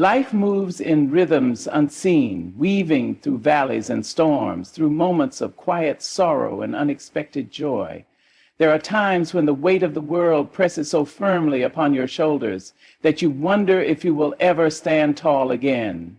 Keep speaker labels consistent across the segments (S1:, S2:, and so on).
S1: Life moves in rhythms unseen, weaving through valleys and storms, through moments of quiet sorrow and unexpected joy. There are times when the weight of the world presses so firmly upon your shoulders that you wonder if you will ever stand tall again.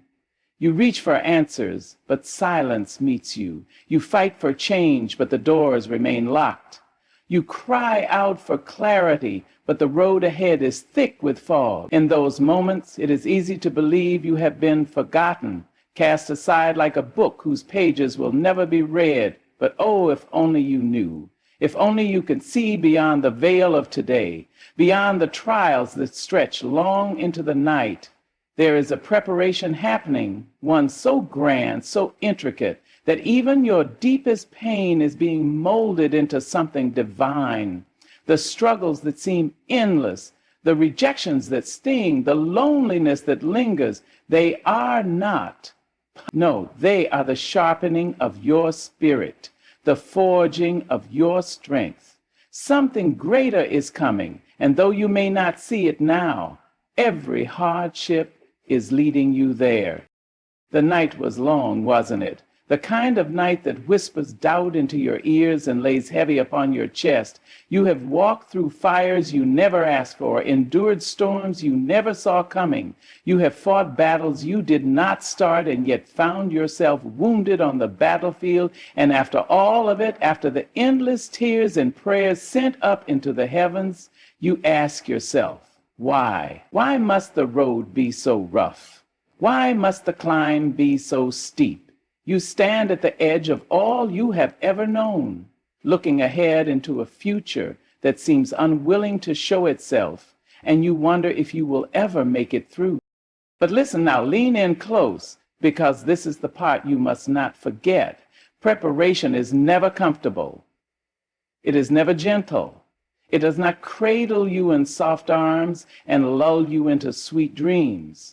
S1: You reach for answers, but silence meets you. You fight for change, but the doors remain locked. You cry out for clarity, but the road ahead is thick with fog. In those moments, it is easy to believe you have been forgotten, cast aside like a book whose pages will never be read. But oh, if only you knew. If only you could see beyond the veil of today, beyond the trials that stretch long into the night. There is a preparation happening, one so grand, so intricate, that even your deepest pain is being molded into something divine. The struggles that seem endless, the rejections that sting, the loneliness that lingers, they are not. No, they are the sharpening of your spirit, the forging of your strength. Something greater is coming, and though you may not see it now, every hardship is leading you there. The night was long, wasn't it? The kind of night that whispers doubt into your ears and lays heavy upon your chest. You have walked through fires you never asked for, endured storms you never saw coming. You have fought battles you did not start and yet found yourself wounded on the battlefield. And after all of it, after the endless tears and prayers sent up into the heavens, you ask yourself, why? Why must the road be so rough? Why must the climb be so steep? You stand at the edge of all you have ever known, looking ahead into a future that seems unwilling to show itself, and you wonder if you will ever make it through. But listen now, lean in close, because this is the part you must not forget. Preparation is never comfortable. It is never gentle. It does not cradle you in soft arms and lull you into sweet dreams.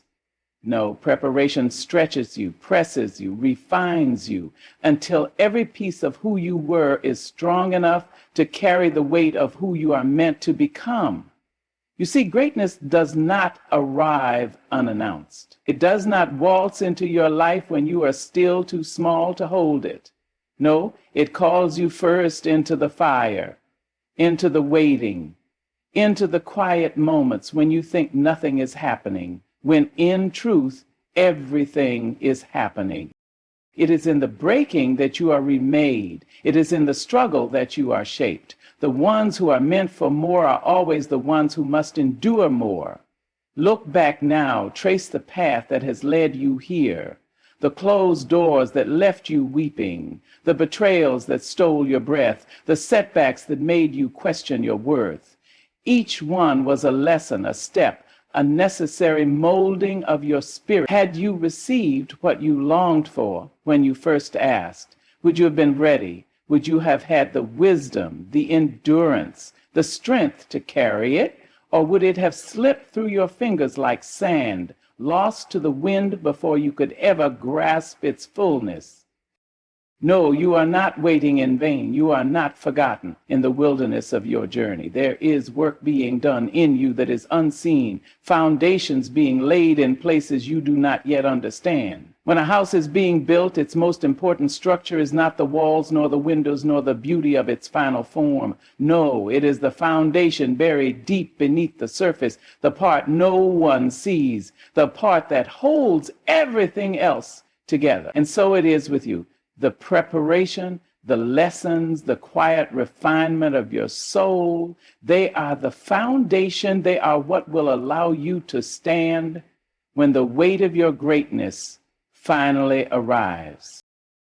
S1: No, preparation stretches you, presses you, refines you, until every piece of who you were is strong enough to carry the weight of who you are meant to become. You see, greatness does not arrive unannounced. It does not waltz into your life when you are still too small to hold it. No, it calls you first into the fire, into the waiting, into the quiet moments when you think nothing is happening, when in truth, everything is happening. It is in the breaking that you are remade. It is in the struggle that you are shaped. The ones who are meant for more are always the ones who must endure more. Look back now, trace the path that has led you here, the closed doors that left you weeping, the betrayals that stole your breath, the setbacks that made you question your worth. Each one was a lesson, a step, a necessary molding of your spirit. Had you received what you longed for when you first asked, would you have been ready? Would you have had the wisdom, the endurance, the strength to carry it? Or would it have slipped through your fingers like sand, lost to the wind before you could ever grasp its fullness? No, you are not waiting in vain. You are not forgotten in the wilderness of your journey. There is work being done in you that is unseen, foundations being laid in places you do not yet understand. When a house is being built, its most important structure is not the walls, nor the windows, nor the beauty of its final form. No, it is the foundation buried deep beneath the surface, the part no one sees, the part that holds everything else together. And so it is with you. The preparation, the lessons, the quiet refinement of your soul, they are the foundation. They are what will allow you to stand when the weight of your greatness finally arrives.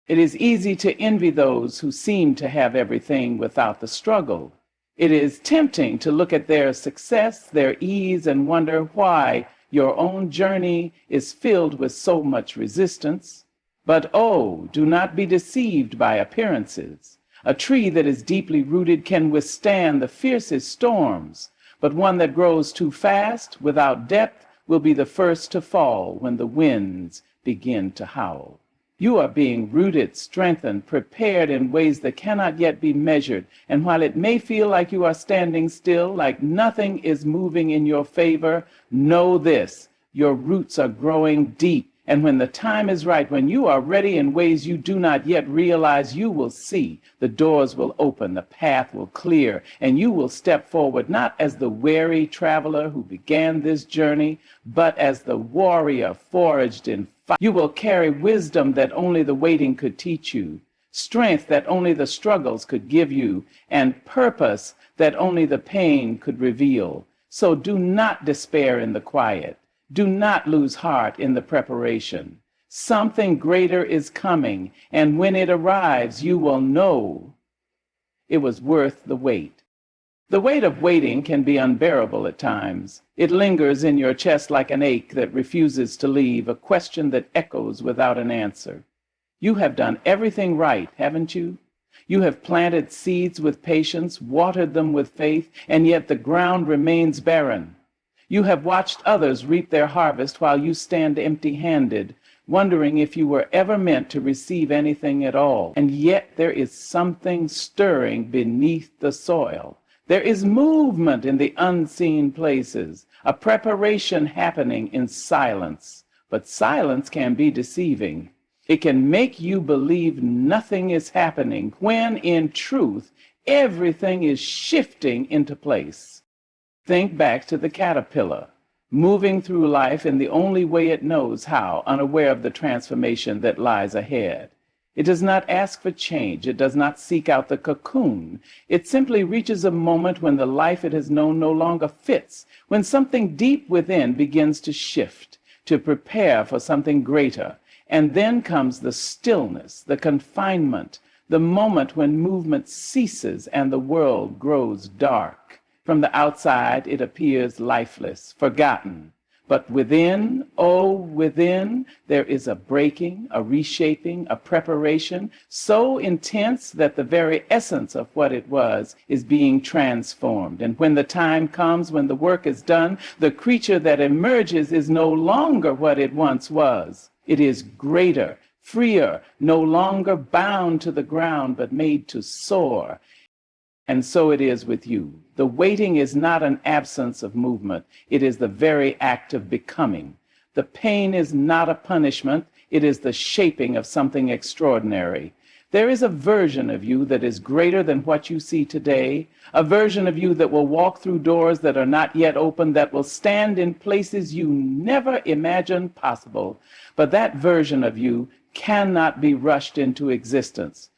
S1: It is easy to envy those who seem to have everything without the struggle. It is tempting to look at their success, their ease, and wonder why your own journey is filled with so much resistance. But oh, do not be deceived by appearances. A tree that is deeply rooted can withstand the fiercest storms, but one that grows too fast, without depth, will be the first to fall when the winds begin to howl. You are being rooted, strengthened, prepared in ways that cannot yet be measured. And while it may feel like you are standing still, like nothing is moving in your favor, know this: Your roots are growing deep. And when the time is right, when you are ready in ways you do not yet realize, you will see the doors will open, the path will clear, and you will step forward, not as the weary traveler who began this journey, but as the warrior forged in fire. You will carry wisdom that only the waiting could teach you, strength that only the struggles could give you, and purpose that only the pain could reveal. So do not despair in the quiet. Do not lose heart in the preparation. Something greater is coming, and when it arrives, you will know it was worth the wait. The weight of waiting can be unbearable at times. It lingers in your chest like an ache that refuses to leave, a question that echoes without an answer. You have done everything right, haven't you? You have planted seeds with patience, watered them with faith, and yet the ground remains barren. You have watched others reap their harvest while you stand empty-handed, wondering if you were ever meant to receive anything at all. And yet there is something stirring beneath the soil. There is movement in the unseen places, a preparation happening in silence. But silence can be deceiving. It can make you believe nothing is happening, when in truth, everything is shifting into place. Think back to the caterpillar, moving through life in the only way it knows how, unaware of the transformation that lies ahead. It does not ask for change. It does not seek out the cocoon. It simply reaches a moment when the life it has known no longer fits, when something deep within begins to shift, to prepare for something greater. And then comes the stillness, the confinement, the moment when movement ceases and the world grows dark. From the outside, it appears lifeless, forgotten. But within, oh, within, there is a breaking, a reshaping, a preparation so intense that the very essence of what it was is being transformed. And when the time comes, when the work is done, the creature that emerges is no longer what it once was. It is greater, freer, no longer bound to the ground, but made to soar. And so it is with you. The waiting is not an absence of movement. It is the very act of becoming. The pain is not a punishment. It is the shaping of something extraordinary. There is a version of you that is greater than what you see today, a version of you that will walk through doors that are not yet open, that will stand in places you never imagined possible. But that version of you cannot be rushed into existence.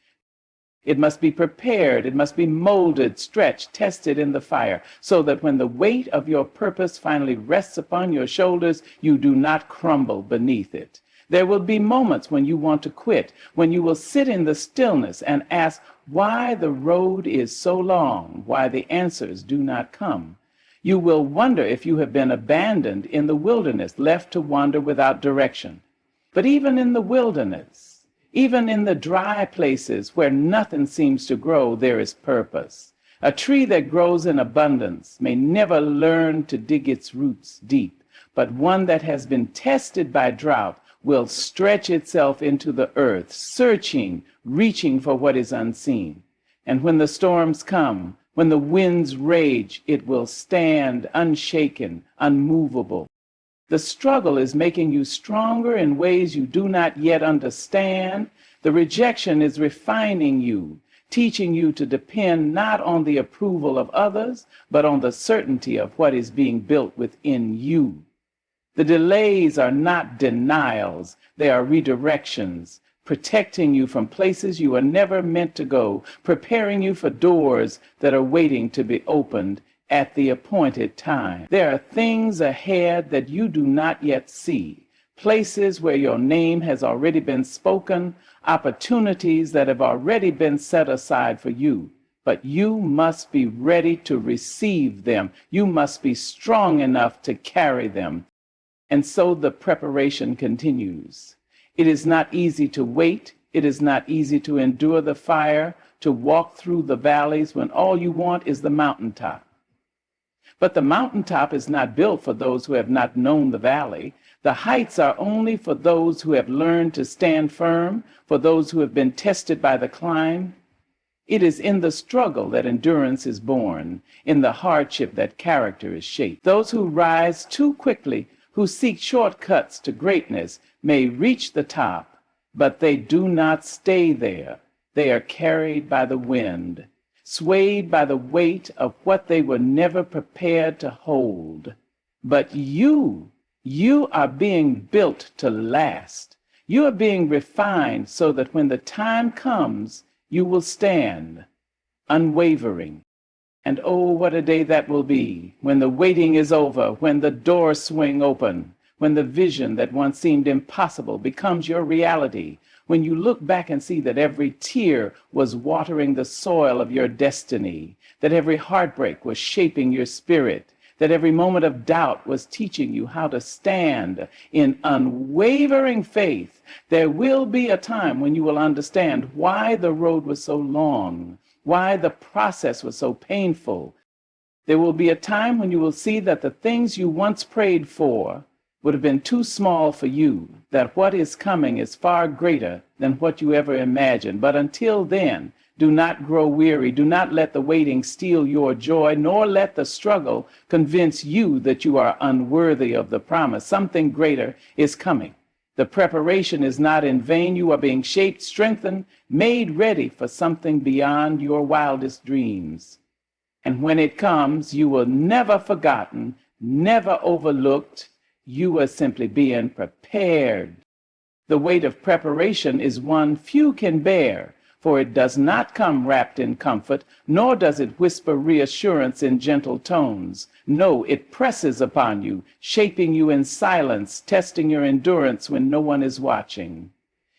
S1: It must be prepared, it must be molded, stretched, tested in the fire, so that when the weight of your purpose finally rests upon your shoulders, you do not crumble beneath it. There will be moments when you want to quit, when you will sit in the stillness and ask why the road is so long, why the answers do not come. You will wonder if you have been abandoned in the wilderness, left to wander without direction. But even in the wilderness, even in the dry places where nothing seems to grow, there is purpose. A tree that grows in abundance may never learn to dig its roots deep, but one that has been tested by drought will stretch itself into the earth, searching, reaching for what is unseen. And when the storms come, when the winds rage, it will stand unshaken, unmovable. The struggle is making you stronger in ways you do not yet understand. The rejection is refining you, teaching you to depend not on the approval of others, but on the certainty of what is being built within you. The delays are not denials, they are redirections, protecting you from places you were never meant to go, preparing you for doors that are waiting to be opened at the appointed time. There are things ahead that you do not yet see, places where your name has already been spoken, opportunities that have already been set aside for you. But you must be ready to receive them. You must be strong enough to carry them. And so the preparation continues. It is not easy to wait. It is not easy to endure the fire, to walk through the valleys when all you want is the mountaintop. But the mountaintop is not built for those who have not known the valley. The heights are only for those who have learned to stand firm, for those who have been tested by the climb. It is in the struggle that endurance is born, in the hardship that character is shaped. Those who rise too quickly who seek shortcuts to greatness may reach the top, but they do not stay there. They are carried by the wind, swayed by the weight of what they were never prepared to hold. But you are being built to last. You are being refined so that when the time comes, you will stand unwavering. And oh, what a day that will be when the waiting is over, when the doors swing open, when the vision that once seemed impossible becomes your reality, when you look back and see that every tear was watering the soil of your destiny, that every heartbreak was shaping your spirit, that every moment of doubt was teaching you how to stand in unwavering faith. There will be a time when you will understand why the road was so long, why the process was so painful. There will be a time when you will see that the things you once prayed for would have been too small for you, that what is coming is far greater than what you ever imagined. But until then, do not grow weary. Do not let the waiting steal your joy, nor let the struggle convince you that you are unworthy of the promise. Something greater is coming. The preparation is not in vain. You are being shaped, strengthened, made ready for something beyond your wildest dreams. And when it comes, you will never forgotten, never overlooked. You are simply being prepared. The weight of preparation is one few can bear, for it does not come wrapped in comfort, nor does it whisper reassurance in gentle tones. No, it presses upon you, shaping you in silence, testing your endurance when no one is watching.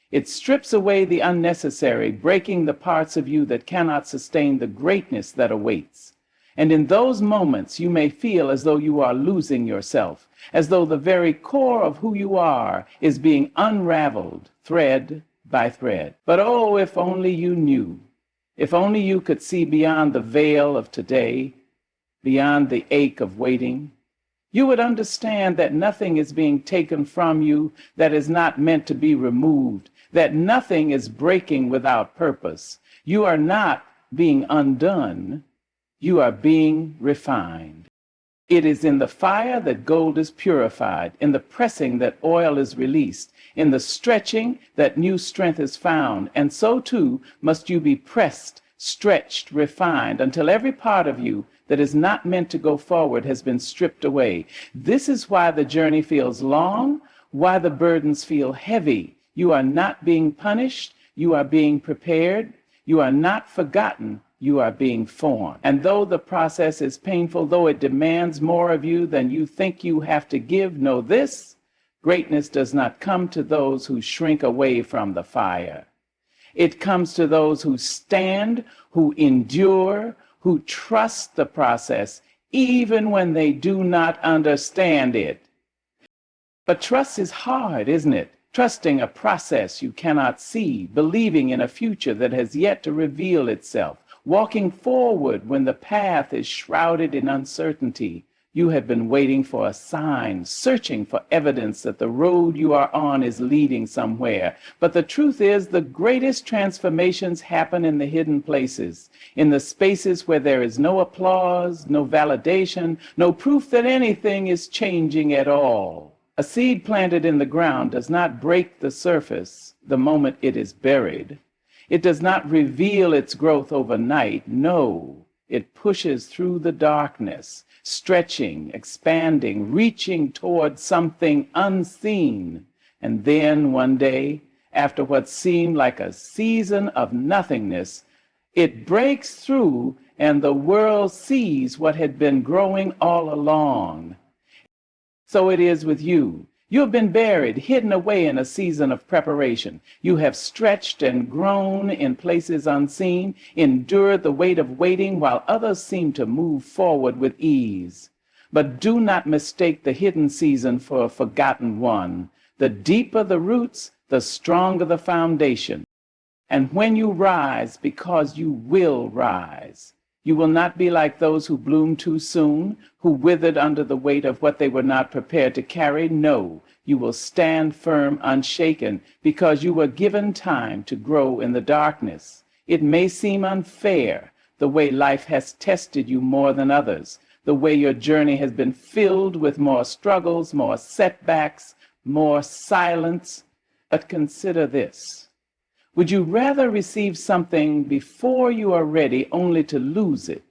S1: It strips away the unnecessary, breaking the parts of you that cannot sustain the greatness that awaits. And in those moments, you may feel as though you are losing yourself, as though the very core of who you are is being unraveled thread by thread. But oh, if only you knew, if only you could see beyond the veil of today, beyond the ache of waiting, you would understand that nothing is being taken from you that is not meant to be removed, that nothing is breaking without purpose. You are not being undone. You are being refined. It is in the fire that gold is purified, in the pressing that oil is released, in the stretching that new strength is found. And so too must you be pressed, stretched, refined, until every part of you that is not meant to go forward has been stripped away. This is why the journey feels long, why the burdens feel heavy. You are not being punished, you are being prepared, you are not forgotten, you are being formed. And though the process is painful, though it demands more of you than you think you have to give, know this: greatness does not come to those who shrink away from the fire. It comes to those who stand, who endure, who trust the process, even when they do not understand it. But trust is hard, isn't it? Trusting a process you cannot see, believing in a future that has yet to reveal itself, walking forward when the path is shrouded in uncertainty. You have been waiting for a sign, searching for evidence that the road you are on is leading somewhere. But the truth is, the greatest transformations happen in the hidden places, in the spaces where there is no applause, no validation, no proof that anything is changing at all. A seed planted in the ground does not break the surface the moment it is buried. It does not reveal its growth overnight. No, it pushes through the darkness, stretching, expanding, reaching toward something unseen. And then one day, after what seemed like a season of nothingness, it breaks through and the world sees what had been growing all along. So it is with you. You have been buried, hidden away in a season of preparation. You have stretched and grown in places unseen, endured the weight of waiting while others seem to move forward with ease. But do not mistake the hidden season for a forgotten one. The deeper the roots, the stronger the foundation. And when you rise, because you will rise, you will not be like those who bloomed too soon, who withered under the weight of what they were not prepared to carry. No, you will stand firm, unshaken, because you were given time to grow in the darkness. It may seem unfair, the way life has tested you more than others, the way your journey has been filled with more struggles, more setbacks, more silence. But consider this. Would you rather receive something before you are ready only to lose it?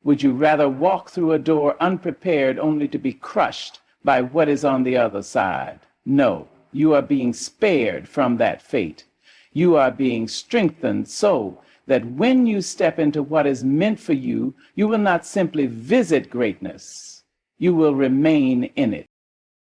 S1: Would you rather walk through a door unprepared only to be crushed by what is on the other side? No, you are being spared from that fate. You are being strengthened so that when you step into what is meant for you, you will not simply visit greatness. You will remain in it.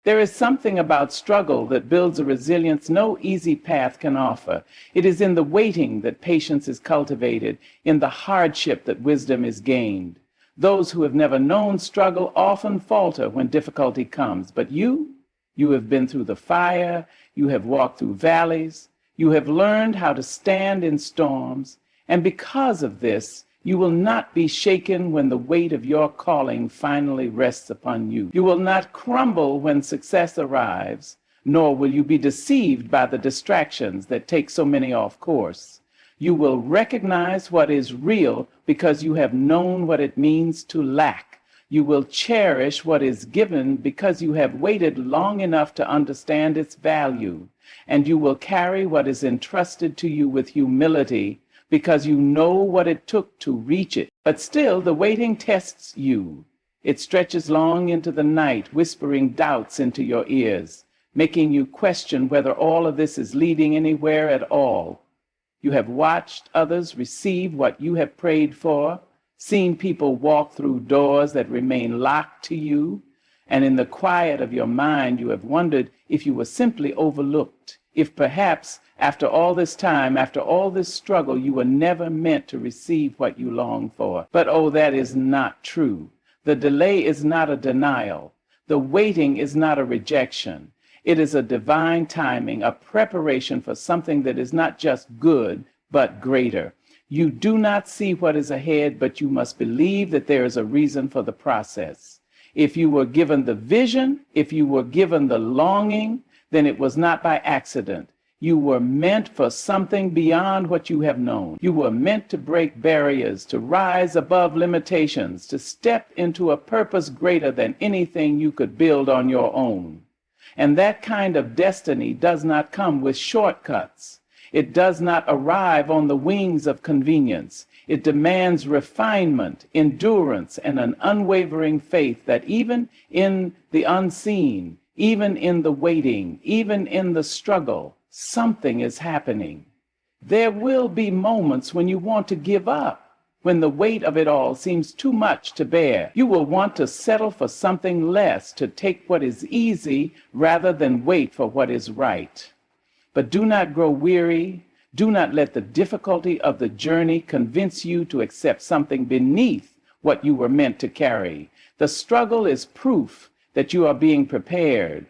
S1: There is something about struggle that builds a resilience no easy path can offer. It is in the waiting that patience is cultivated, in the hardship that wisdom is gained. Those who have never known struggle often falter when difficulty comes, but you have been through the fire, you have walked through valleys, you have learned how to stand in storms, and because of this, you will not be shaken when the weight of your calling finally rests upon you. You will not crumble when success arrives, nor will you be deceived by the distractions that take so many off course. You will recognize what is real because you have known what it means to lack. You will cherish what is given because you have waited long enough to understand its value. And you will carry what is entrusted to you with humility because you know what it took to reach it. But still, the waiting tests you. It stretches long into the night, whispering doubts into your ears, making you question whether all of this is leading anywhere at all. You have watched others receive what you have prayed for, seen people walk through doors that remain locked to you, and in the quiet of your mind, you have wondered if you were simply overlooked, if perhaps after all this time, after all this struggle, you were never meant to receive what you long for. But oh, that is not true. The delay is not a denial. The waiting is not a rejection. It is a divine timing, a preparation for something that is not just good, but greater. You do not see what is ahead, but you must believe that there is a reason for the process. If you were given the vision, if you were given the longing, then it was not by accident. You were meant for something beyond what you have known. You were meant to break barriers, to rise above limitations, to step into a purpose greater than anything you could build on your own. And that kind of destiny does not come with shortcuts. It does not arrive on the wings of convenience. It demands refinement, endurance, and an unwavering faith that even in the unseen, even in the waiting, even in the struggle, something is happening. There will be moments when you want to give up, when the weight of it all seems too much to bear. You will want to settle for something less, to take what is easy rather than wait for what is right. But do not grow weary. Do not let the difficulty of the journey convince you to accept something beneath what you were meant to carry. The struggle is proof that you are being prepared.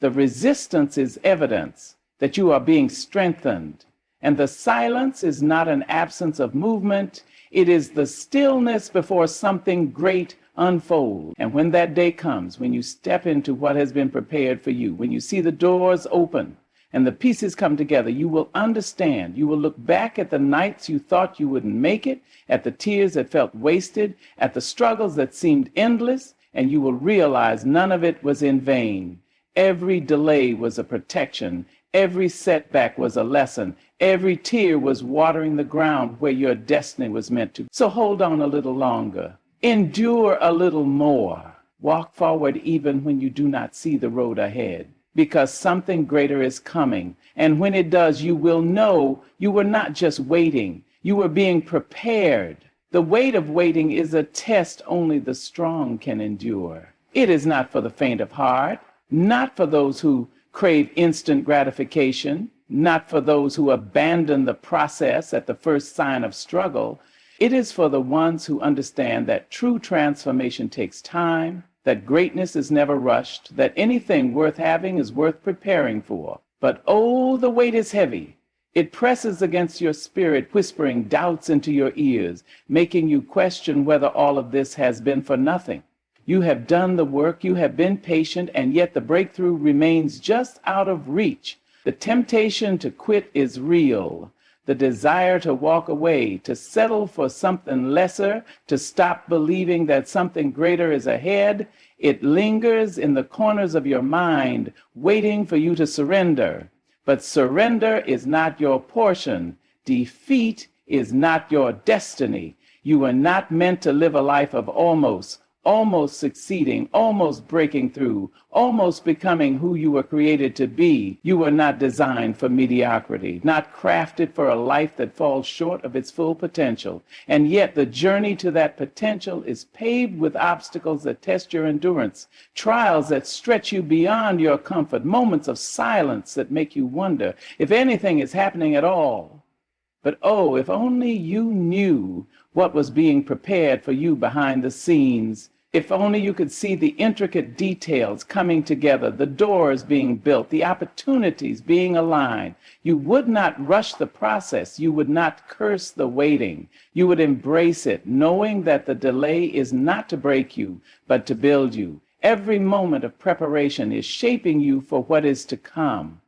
S1: The resistance is evidence that you are being strengthened. And the silence is not an absence of movement. It is the stillness before something great unfolds. And when that day comes, when you step into what has been prepared for you, when you see the doors open and the pieces come together, you will understand. You will look back at the nights you thought you wouldn't make it, at the tears that felt wasted, at the struggles that seemed endless, and you will realize none of it was in vain. Every delay was a protection. Every setback was a lesson. Every tear was watering the ground where your destiny was meant to. So hold on a little longer. Endure a little more. Walk forward even when you do not see the road ahead, because something greater is coming. And when it does, you will know you were not just waiting. You were being prepared. The weight of waiting is a test only the strong can endure. It is not for the faint of heart, not for those who crave instant gratification, not for those who abandon the process at the first sign of struggle. It is for the ones who understand that true transformation takes time, that greatness is never rushed, that anything worth having is worth preparing for. But oh, the weight is heavy. It presses against your spirit, whispering doubts into your ears, making you question whether all of this has been for nothing. You have done the work, you have been patient, and yet the breakthrough remains just out of reach. The temptation to quit is real. the desire to walk away, to settle for something lesser, to stop believing that something greater is ahead, it lingers in the corners of your mind, waiting for you to surrender. But surrender is not your portion. Defeat is not your destiny. You were not meant to live a life of almost succeeding, almost breaking through, almost becoming who you were created to be. You were not designed for mediocrity, not crafted for a life that falls short of its full potential. And yet the journey to that potential is paved with obstacles that test your endurance, trials that stretch you beyond your comfort, moments of silence that make you wonder if anything is happening at all. But oh, if only you knew what was being prepared for you behind the scenes. If only you could see the intricate details coming together, the doors being built, the opportunities being aligned. You would not rush the process. You would not curse the waiting. You would embrace it, knowing that the delay is not to break you, but to build you. Every moment of preparation is shaping you for what is to come.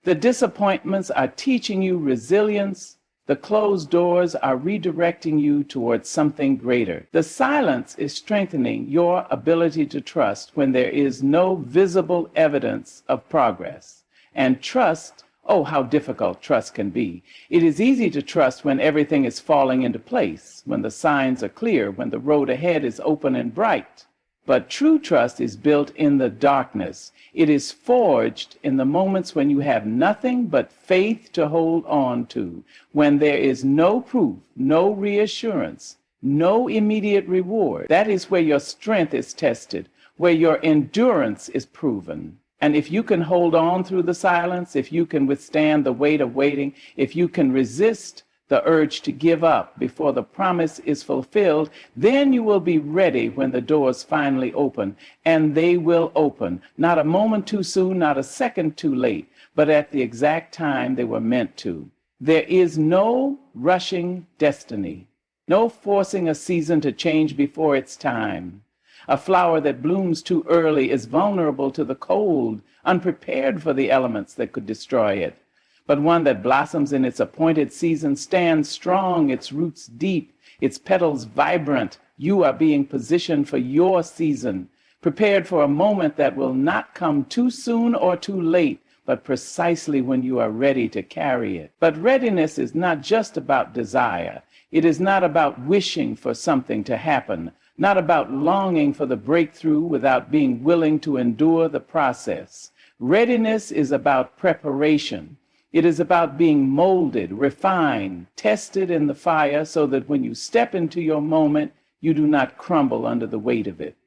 S1: The disappointments are teaching you resilience. The closed doors are redirecting you towards something greater. The silence is strengthening your ability to trust when there is no visible evidence of progress. And trust, oh, how difficult trust can be. It is easy to trust when everything is falling into place, when the signs are clear, when the road ahead is open and bright. But true trust is built in the darkness. It is forged in the moments when you have nothing but faith to hold on to, when there is no proof, no reassurance, no immediate reward. That is where your strength is tested, where your endurance is proven. And if you can hold on through the silence, if you can withstand the weight of waiting, if you can resist the urge to give up before the promise is fulfilled, then you will be ready when the doors finally open. And they will open, not a moment too soon, not a second too late, but at the exact time they were meant to. There is no rushing destiny, no forcing a season to change before its time. A flower that blooms too early is vulnerable to the cold, unprepared for the elements that could destroy it. But one that blossoms in its appointed season stands strong, its roots deep, its petals vibrant. You are being positioned for your season, prepared for a moment that will not come too soon or too late, but precisely when you are ready to carry it. But readiness is not just about desire. It is not about wishing for something to happen, not about longing for the breakthrough without being willing to endure the process. Readiness is about preparation. It is about being molded, refined, tested in the fire so that when you step into your moment, you do not crumble under the weight of it.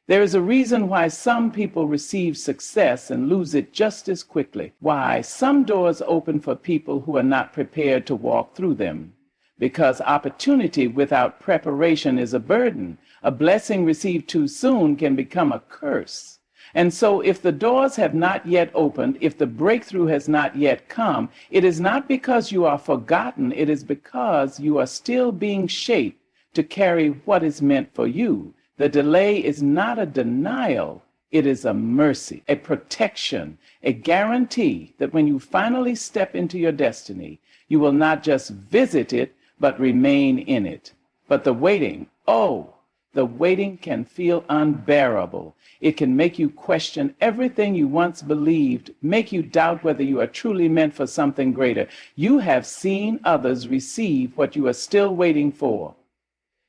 S1: There is a reason why some people receive success and lose it just as quickly. Why some doors open for people who are not prepared to walk through them. Because opportunity without preparation is a burden. A blessing received too soon can become a curse. And so if the doors have not yet opened, if the breakthrough has not yet come, it is not because you are forgotten. It is because you are still being shaped to carry what is meant for you. The delay is not a denial. It is a mercy, a protection, a guarantee that when you finally step into your destiny, you will not just visit it, but remain in it. But the waiting, oh, the waiting can feel unbearable. It can make you question everything you once believed, make you doubt whether you are truly meant for something greater. You have seen others receive what you are still waiting for.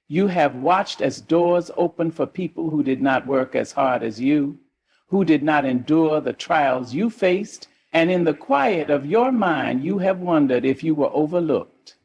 S1: You have watched as doors open for people who did not work as hard as you, who did not endure the trials you faced, and in the quiet of your mind, you have wondered if you were overlooked,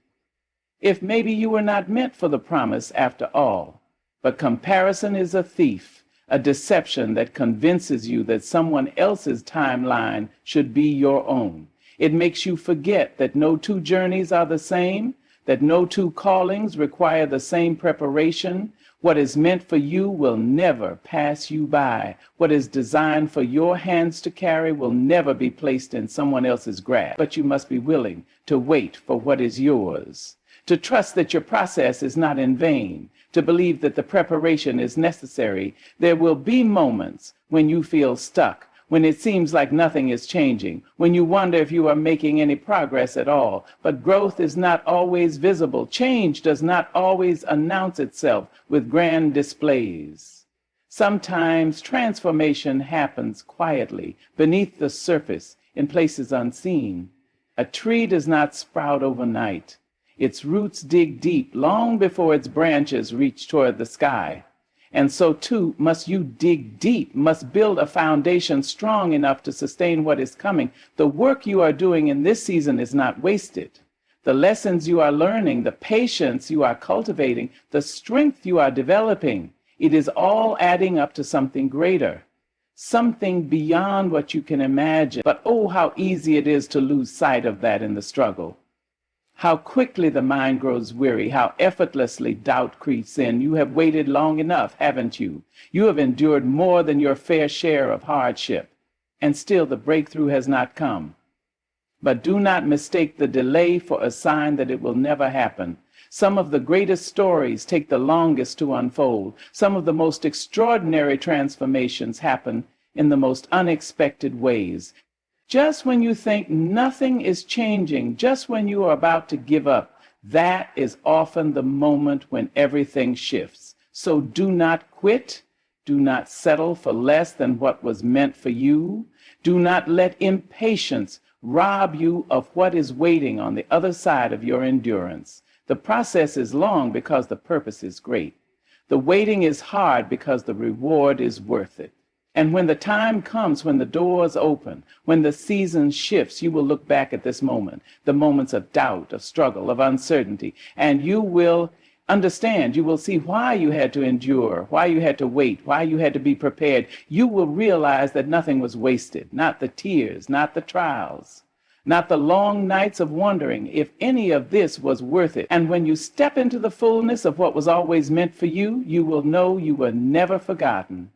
S1: if maybe you were not meant for the promise after all. But comparison is a thief, a deception that convinces you that someone else's timeline should be your own. It makes you forget that no two journeys are the same, that no two callings require the same preparation. What is meant for you will never pass you by. What is designed for your hands to carry will never be placed in someone else's grasp. But you must be willing to wait for what is yours, to trust that your process is not in vain, to believe that the preparation is necessary. There will be moments when you feel stuck, when it seems like nothing is changing, when you wonder if you are making any progress at all. But growth is not always visible. Change does not always announce itself with grand displays. Sometimes transformation happens quietly, beneath the surface, in places unseen. A tree does not sprout overnight. Its roots dig deep long before its branches reach toward the sky. And so too must you dig deep, must build a foundation strong enough to sustain what is coming. The work you are doing in this season is not wasted. The lessons you are learning, the patience you are cultivating, the strength you are developing, it is all adding up to something greater, something beyond what you can imagine. But oh, how easy it is to lose sight of that in the struggle. How quickly the mind grows weary, how effortlessly doubt creeps in. You have waited long enough, haven't you? You have endured more than your fair share of hardship, and still the breakthrough has not come. But do not mistake the delay for a sign that it will never happen. Some of the greatest stories take the longest to unfold. Some of the most extraordinary transformations happen in the most unexpected ways. Just when you think nothing is changing, just when you are about to give up, that is often the moment when everything shifts. So do not quit. Do not settle for less than what was meant for you. Do not let impatience rob you of what is waiting on the other side of your endurance. The process is long because the purpose is great. The waiting is hard because the reward is worth it. And when the time comes, when the doors open, when the season shifts, you will look back at this moment, the moments of doubt, of struggle, of uncertainty, and you will understand. You will see why you had to endure, why you had to wait, why you had to be prepared. You will realize that nothing was wasted, not the tears, not the trials, not the long nights of wondering if any of this was worth it. And when you step into the fullness of what was always meant for you, you will know you were never forgotten,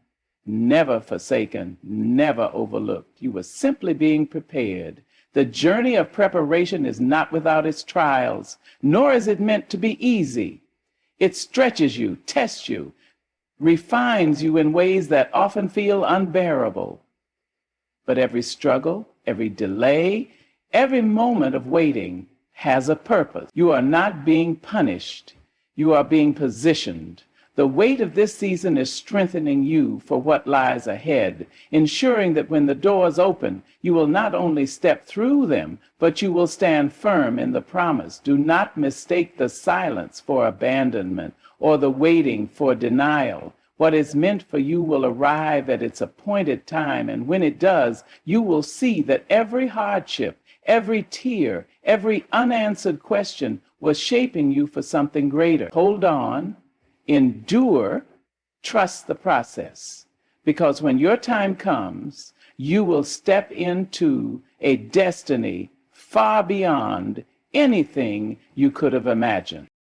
S1: never forsaken, never overlooked. You were simply being prepared. The journey of preparation is not without its trials, nor is it meant to be easy. It stretches you, tests you, refines you in ways that often feel unbearable. But every struggle, every delay, every moment of waiting has a purpose. You are not being punished. You are being positioned. The weight of this season is strengthening you for what lies ahead, ensuring that when the doors open, you will not only step through them, but you will stand firm in the promise. Do not mistake the silence for abandonment or the waiting for denial. What is meant for you will arrive at its appointed time, and when it does, you will see that every hardship, every tear, every unanswered question was shaping you for something greater. Hold on. Endure, trust the process, because when your time comes, you will step into a destiny far beyond anything you could have imagined.